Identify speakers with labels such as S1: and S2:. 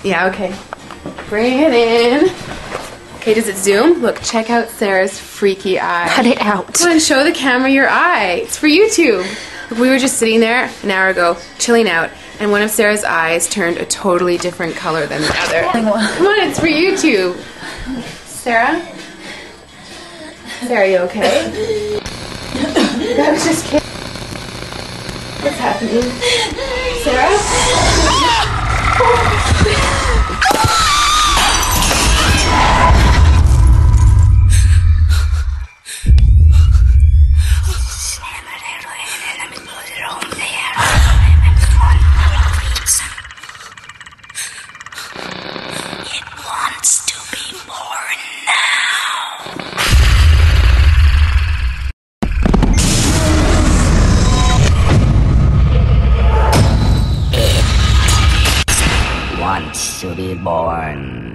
S1: Yeah, okay. Bring it in. Okay, does it zoom? Look, check out Sarah's freaky eye.
S2: Cut it out.
S1: Come on, show the camera your eye. It's for YouTube. Look, we were just sitting there an hour ago, chilling out, and one of Sarah's eyes turned a totally different color than the other. Come on, it's for YouTube. Sarah? Sarah, you okay? I was just kidding. What's happening? Sarah?
S3: It wants to be born now. It wants to be born.